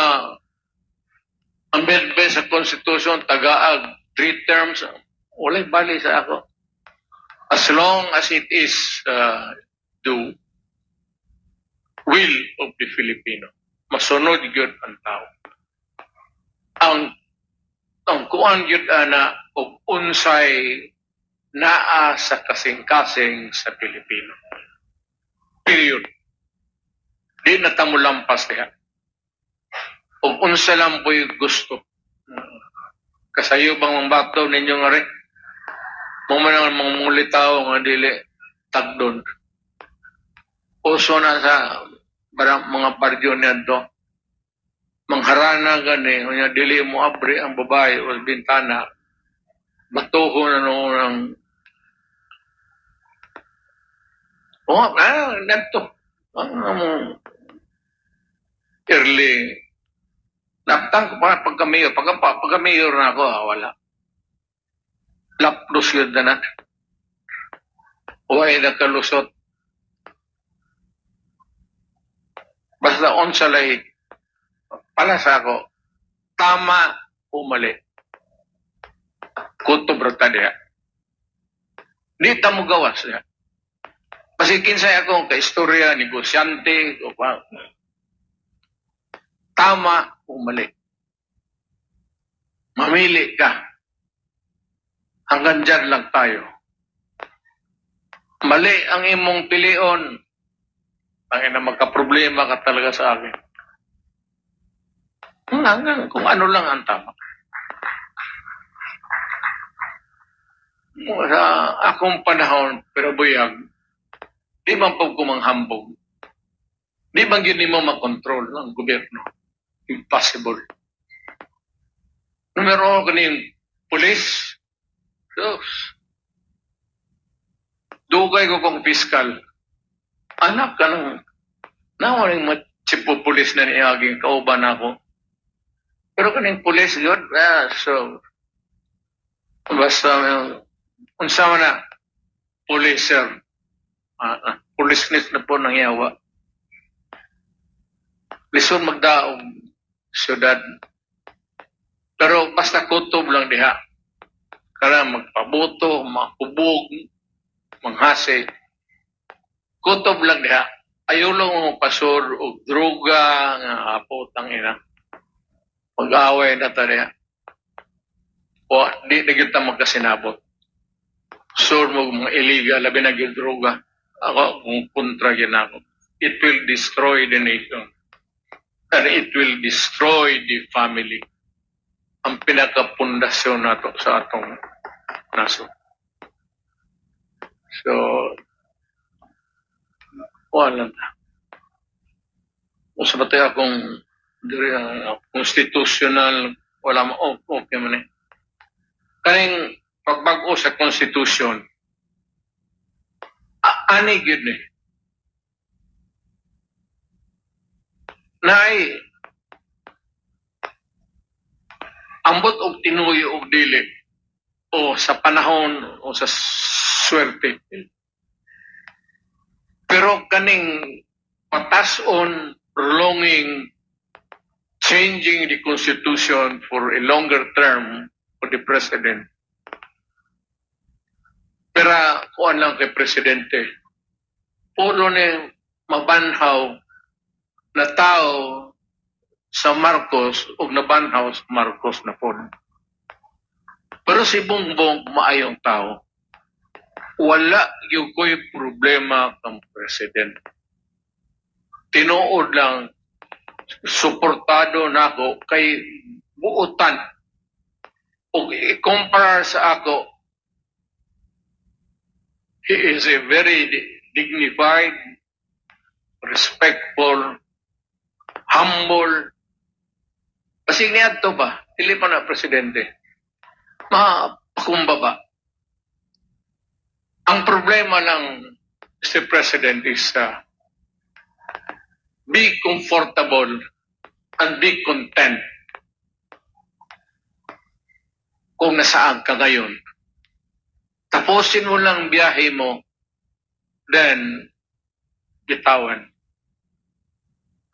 amendment sa constitution, tagaag 3 terms, walay bali sa ako. As long as it is the will of the Filipino. Masunod yun ang tao. Ang kuan yun na og unsay naa sa kasing-kasing sa Pilipino. Period. Di na tamulampas diha. Og unsa lang po'y gusto. Kasayo bang mambataw ninyo nga rin? Mga mulitaw nga dili tagdon. uso na sa mga baryo niya to. Mangharana gani, kanya dili mo abri ang babae o bintana, batuho na noon ang ganito. Early. Naptang ko pa pagka-mayor. Pagka-mayor na ako, wala. Laplos yun na na. Huwag nakalusot. Basta on sa lahi. Pala sa ako, tama o mali. Kuto brata niya. Di tamo gawas niya. Kasi kinsay ako ka-istorya, negosyante, o pa. Tama o mali. Mamili ka. Hanggang dyan lang tayo. Mali ang imong pilion. Ang ina magka-problema ka talaga sa akin. Hanggang kung ano lang ang tama. Sa akong panahon, pero buyag, di bang pagkumanghambog? Di bang yun mo makontrol ng gobyerno? Impossible. Numero kaning police, dugay ko kong fiskal. Anak ka ng nawaring matsipo police na niaging kauban ako. Pero kaning police yun, so, basta, unsa man na, policer, policeness na po nang yawa. Lison magdaog, syudad. Pero basta kutob lang diha. Kaya magpabuto, makubog, manghase. Kutob lang diha. Ayulo mo pasor o droga nga apotang ina. Mag-away na ta diha. O di na kita magkasinabot. Sur mo mga illegal, labi na yung droga. Ako, kung kontra yun ako. It will destroy the nation. And it will destroy the family. Ang pinakapundasyon nato sa atong naso. So, wala na. Sabi akong constitutional, wala mo, okay man eh. Kaning pagbago sa constitution, ani yun eh. Naay, ambot og tinuyo og dili, o sa panahon, o sa swerte. Pero kaning patason, prolonging, changing the constitution for a longer term for the president. Pero kuan lang kay presidente, puro ni mabanhaw na tao sa Marcos o nabanhaw sa Marcos na po. Pero si Bongbong maayong tao. Wala yung ko'y problema kang president. Tinuod lang, suportado na ako kay buutan. O i-compare sa ako, he is a very dignified, respectful, humble. Kasi niya ito ba? Dili pa na presidente. Mapakumbaba. Ang problema lang si President is be comfortable and be content kung nasaan ka ngayon. Tapusin mo lang biyahe mo, then bitawan.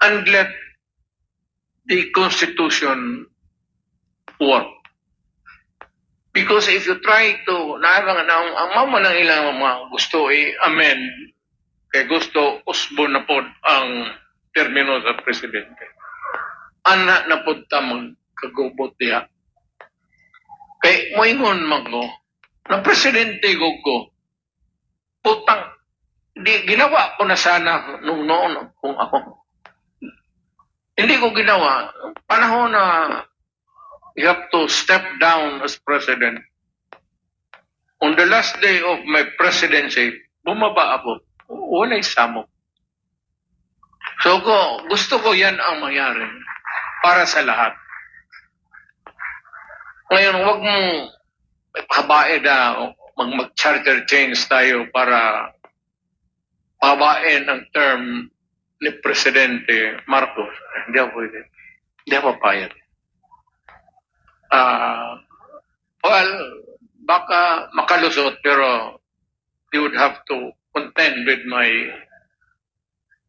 And let the Constitution work. Because if you try to, ang mama ng ilang mga gusto i-amend, kay gusto usbo na po ang termino sa presidente. Anak na po tamang kagubot diha. Kay moingon magno, na presidente ko, putang, ginawa ko na sana nung noon kung ako. Hindi ko ginawa. Panahon na you have to step down as president. On the last day of my presidency, bumaba ako. Wala'y samok. So gusto ko yan ang mangyari para sa lahat. Ngayon, huwag mong habain na mag-charter change tayo para habain ang term ni Presidente Marcos. Hindi ako pwede. Hindi ako papayag. Well, baka makalusot pero you would have to contend with my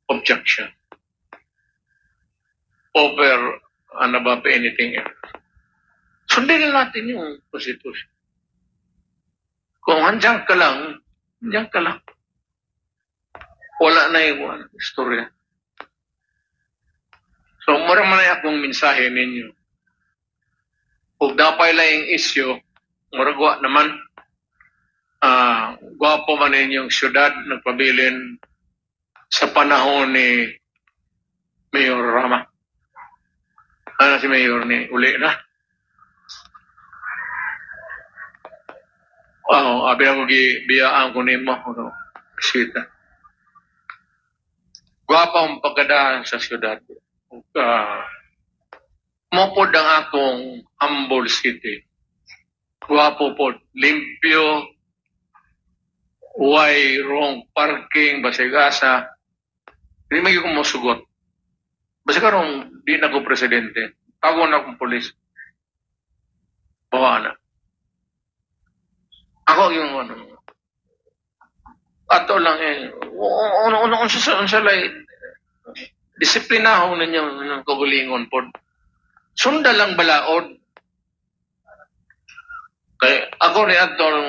objection over and above anything else. Sundin na natin yung Constitution. Kung handyan ka lang, handyan ka lang. Wala na yung istorya. So, mura man na akong mensahe ninyo. Kung napay lang yung issue, muragwa naman, gwapo man ninyong syudad nagpabilin sa panahon ni Mayor Rama. Si Mayor ni uli na. Abi ako biyaan ko nimo, bisita. Gwapa ang pagkadaan sa syudad. Mopod ang akong humble city. Gwapo po, limpyo, way wrong parking, basigasa. Hindi may kong masugot. Basta karong di na ko presidente, tago na akong polis. Bawa na. Ako yung ato lang unsa lay disiplinahon ninyo ng kabulingon po. Sunda lang balaod. Kay ako ni atong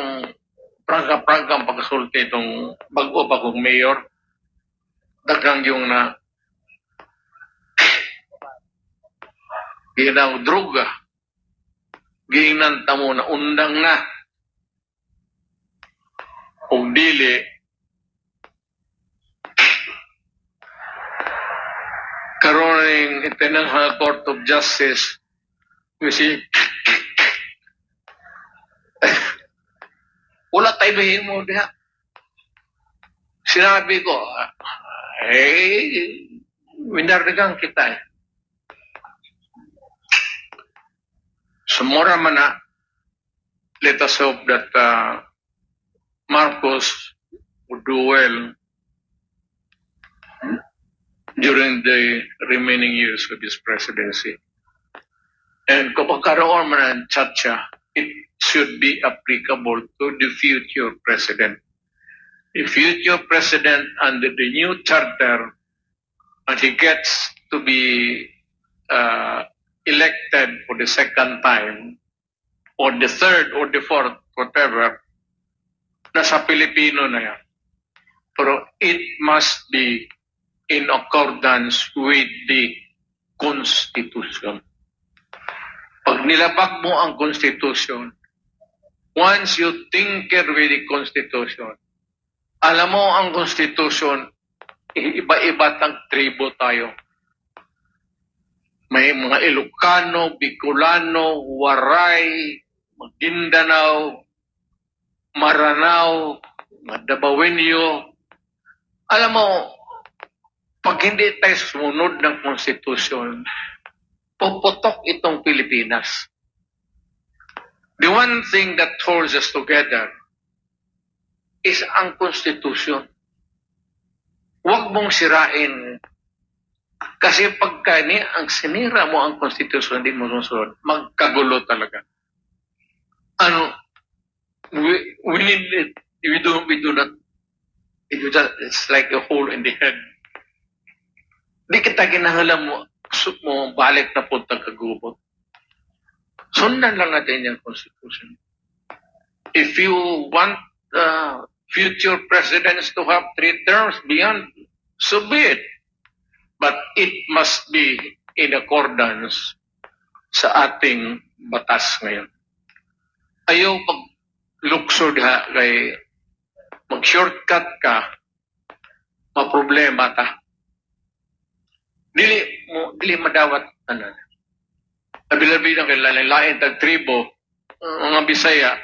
prangka pagkasulti itong bago pa kong mayor. Daghang yung na ginang droga. Ginan tamo na undang na. Kung dili, karon ng International Court of Justice, kasi wala tayo mo diha. Sinabi ko, winardigan kita. Sumura man na, let us hope that Marcos would do well during the remaining years of his presidency. And kapag karoon man ang tsatsya, it should be applicable to the future president. The future president under the new charter, and he gets to be elected for the second time, or the third or the fourth, whatever, nasa Pilipino na yan. Pero it must be in accordance with the Constitution. Pag nilabag mo ang Constitution, once you tinker with the Constitution, alam mo ang Constitution, iba-iba tang tribo tayo. May mga Ilocano, Bicolano, Waray, Maguindanao, Maranao, Dabawenyo. Alam mo, pag hindi tayo sumunod ng Constitution, puputok itong Pilipinas. The one thing that holds us together is ang Constitution. Huwag mong sirain. Kasi pagka ang sinira mo ang Constitution, hindi mo susunod, magkagulo talaga. We need it. We do not. It's like a hole in the head. Di kita ginahalang mo balik na punta kagubot. Sundan lang natin yung Constitution. If you want future presidents to have 3 terms beyond, so be it. But it must be in accordance sa ating batas ngayon. Ayaw pag luksod ha, kay mag-shortcut ka, maproblema ta. Dili madawat, nabilabi na kailangan tag tribo, mga Bisaya,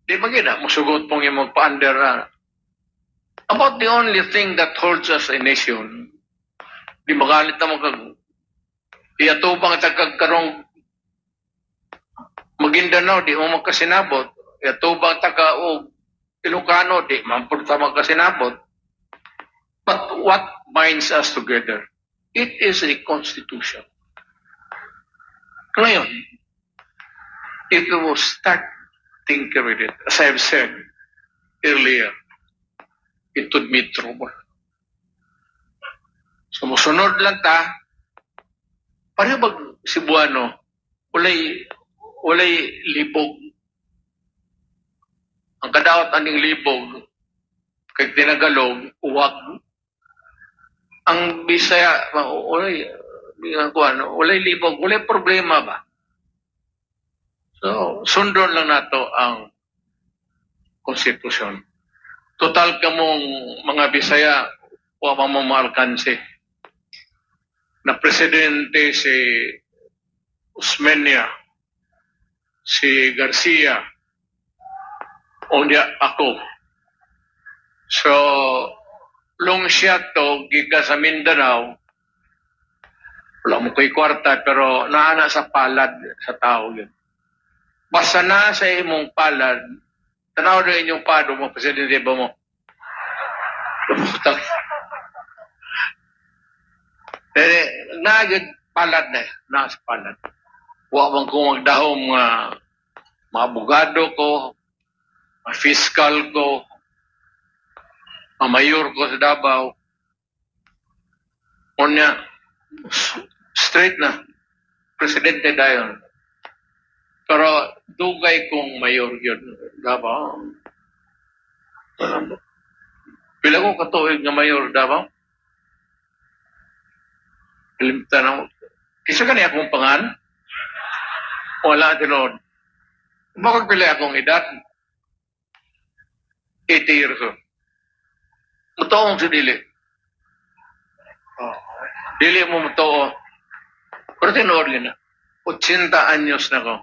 di magina, musugot pong yung magpa-under. About the only thing that holds us a nation, Di magalit naman kag iatubang tagagkarong Maguindanao, di mo magkasinabot. Iatubang taga o Ilocano, di mampurta magkasinabot. But what binds us together? It is a constitution. Ngayon, if you will start thinking with it, as I've said earlier, it would be trouble. Sumusunod lang ta, pareho bag Cebuano, walay libog. Ang kadaot aning libog, kay tinagalog, uwag. Ang Bisaya, walay libog, walay problema ba? So, sundon lang nato ang konstitusyon. Total kamong mga Bisaya, wa mo maalkanse. Na presidente si Osmeña, si Garcia, o niya ako. So, lungsya to, giga sa Mindanao, wala mo ko'y kwarta, pero naana sa palad sa tao yun. Basta na sa imong palad, tanaw na inyong pado mo, presidente ba mo? Nagad palad na, nasa palad. Huwag bang kung magdahom mga abogado ko, mga fiscal ko, mga mayor ko sa Davao. Unya, straight na, presidente dayon. Pero dugay kong mayor yun, Davao. Pila ko katuig nga mayor, Davao? Kalimta na. Isa ka niya akong pangan? Wala tinod. Bakit pila akong edad? 80 years old. Mutoong si Dili. Dili mo mutoong. Pero tinod na. 80 anyos na ko.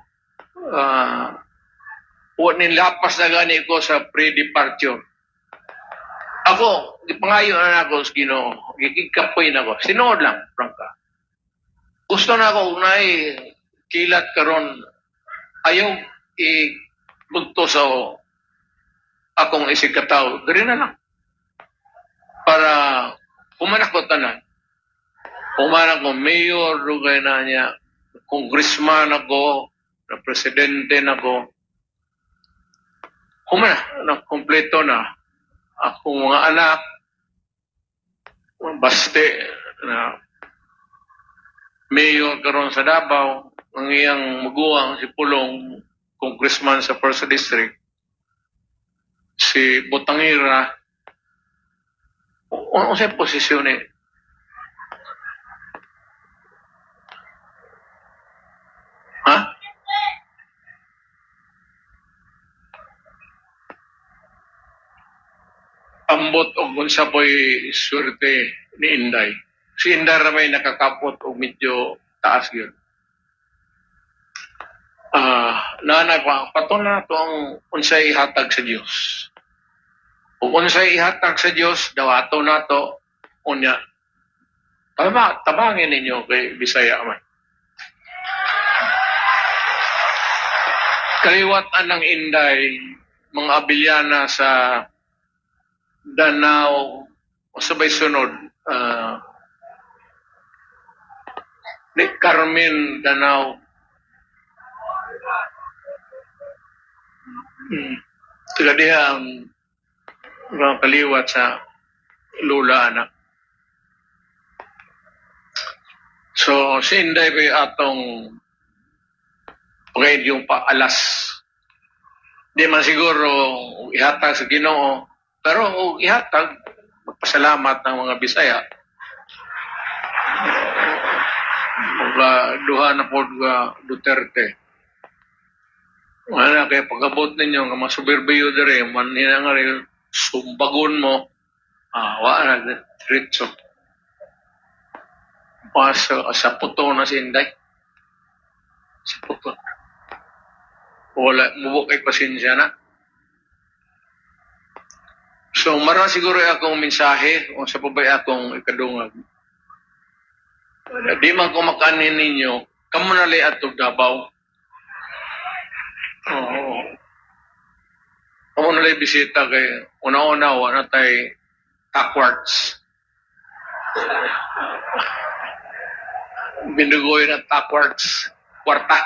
Nilapas na gani ko sa pre-departure. Ako, pangayo na ako sa Ginoo. Gigikapoy na ako. Sinood lang, prangka. Gusto na ako na kilat karon. Ayaw i-bugto sa akong isigkataw. Dari na lang. Para pumanak ko tanan. Pumanak ko mayor, rugay na niya. Congressman ako, na presidente na ako. Pumanak, na kompleto na. Akong mga anak, baste na mayor karon sa Davao, ang iyang maguwang si Pulong, congressman sa First District, si Botangira, ano sa posisyon eh? Ha? Ambot o unsa po'y swerte ni Inday. Si Inday ramay nakakapot o medyo taas yun. Nanay pa, patun na ito ang unsay ihatag sa Diyos. Kung unsay ihatag sa Diyos, dawato na ito, unya. Tabangin ninyo kay Bisaya man. Kaliwat anang Inday, mga Abiliana sa Danao, o sabay sunod, Carmen, Danao, taga diha ang kaliwat sa lula anak. So, si Inday ko'y atong yung paalas. Di man siguro ihatag sa Ginoo, pero ihatag, magpasalamat ng mga Bisaya. Duha na po Duterte. Kaya pag-abot ninyo, nga masubirbiyo dire, manina nga rin, sumbagon mo, wala na, diretso. Sa puto na si Inday. Sa puto. Wala, mubok ay pasensya na. So, marang siguro akong mensahe o sa pabay akong ikadungag. Di man kumakanin ninyo, kamo na li atog Davao. Oo. Kamo na li bisita kay una-una wala tay Tackwards. Binugoy na Tackwards. Kwarta.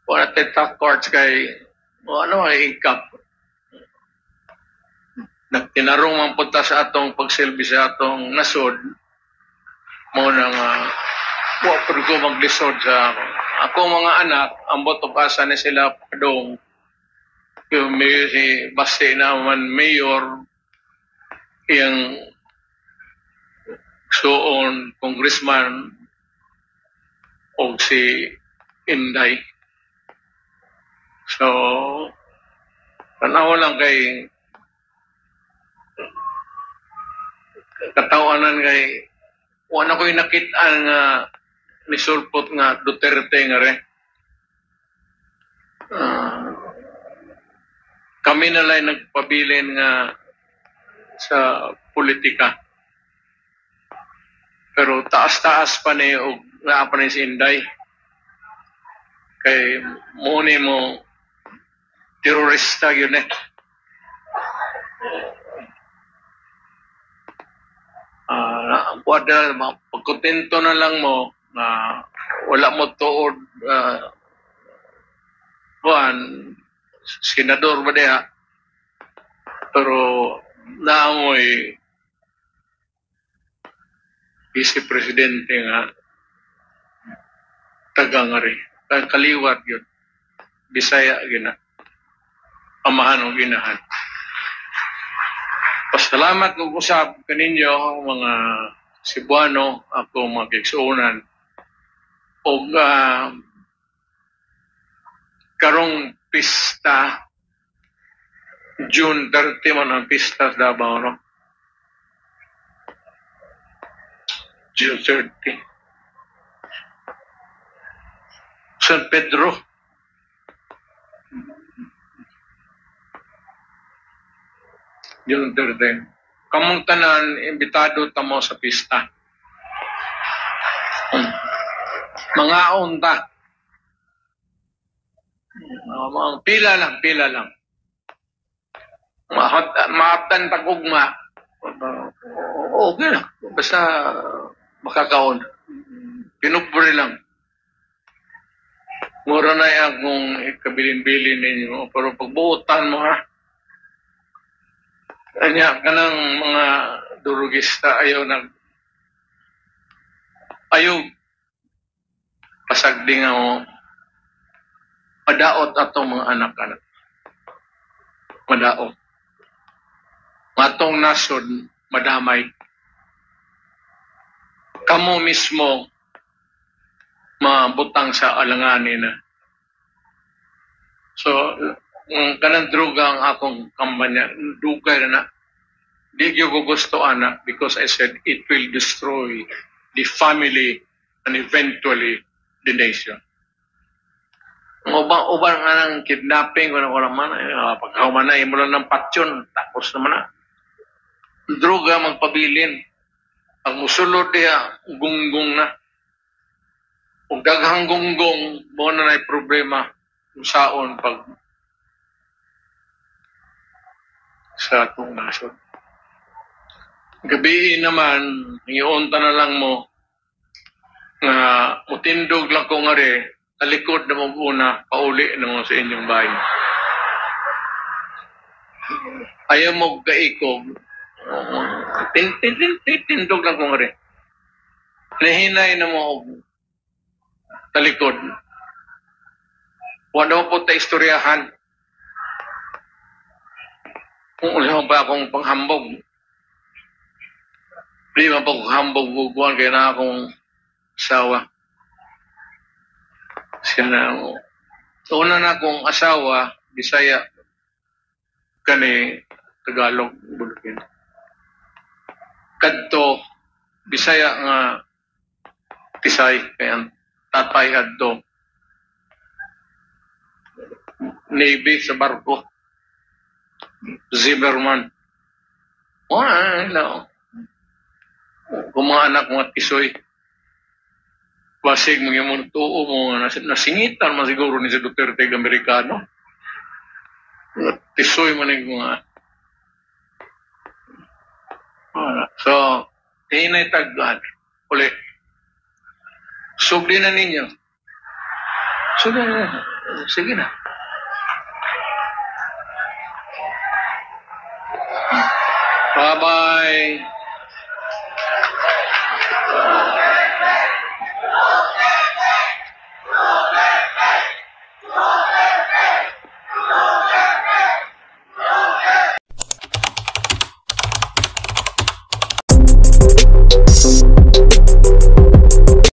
Wala tay Tackwards kay ano ay income. Nagtinarong man punta sa atong pagsilbi sa atong nasod mo nang wa pud ko maglisod sa ako mga anak ambot og asa ni sila padong yung may si Basti naman mayor yung suon congressman o si Inday. So tanaw lang kay katawanan kay wala ko'y nakita nga nisulpot nga Duterte nga rin. Kami na lang nagpabilin nga sa politika. Pero taas-taas pa ni o nga pa ni si Inday. Kay muni mo terorista yun eh. Pagkontento na lang mo na wala mo tuod senador ba diha pero naamoy vice presidente nga taga nga rin kaliwat yun Bisaya gina amahan o ginahan. Pasalamat kong usap kaninyo mga Cebuano ako mga kigsuunan o karong pista June 30 man ang pista sa Davao, no? June 30. San Pedro. June 30. Kamong tanan, imbitado tamo sa pista. Mga unta. Mga pila lang. Maaptan tagugma. Okay lang. Basta makakaon. Pinupuri lang. Mura na yan kung ikabilin-bilin ninyo. Pero pagbuutan mo ha. Kanya kanang mga durugista ayaw pasagding mo madaot atong mga anak-anak. Madaot. Matong nasod madamay. Kamo mismo mabutang sa alanganin na. So, kanang druga ang akong kampanya, dugay na di ko gusto anak because I said it will destroy the family and eventually the nation. Ubang anang kidnapping ko na man, pagkahuman na imo lang ng patsyon, tapos naman na. Druga magpabilin. Ang musulod niya, gunggong na. Kung daghang gunggong, mo na na problema kung saon pag sa atong nasod. Gabi naman, iunta na lang mo nga mutindog lang ko nga rin, talikod na mo una, pauli na mo sa inyong bahay. Ayaw mo kaikog, tindog lang ko nga rin. Nahinay na mo talikod. Wala po ta istoryahan. Kung ulit ba akong panghambog, di ba po hambog bubuan kaya na akong asawa. Siya na ako. Una na akong asawa, Bisaya, kani Tagalog, Bulukin. Kadto, Bisaya nga Tisay, kaya tatay adto. Navy sa barko. Zimmerman. No. Kung mga anak mga tisoy, basig mga mo tuo mo nasingitan man siguro ni sa Duterte ng Amerikano. Tisoy man yung mga so hinay tagdan uli sugdi na ninyo sige na bye bye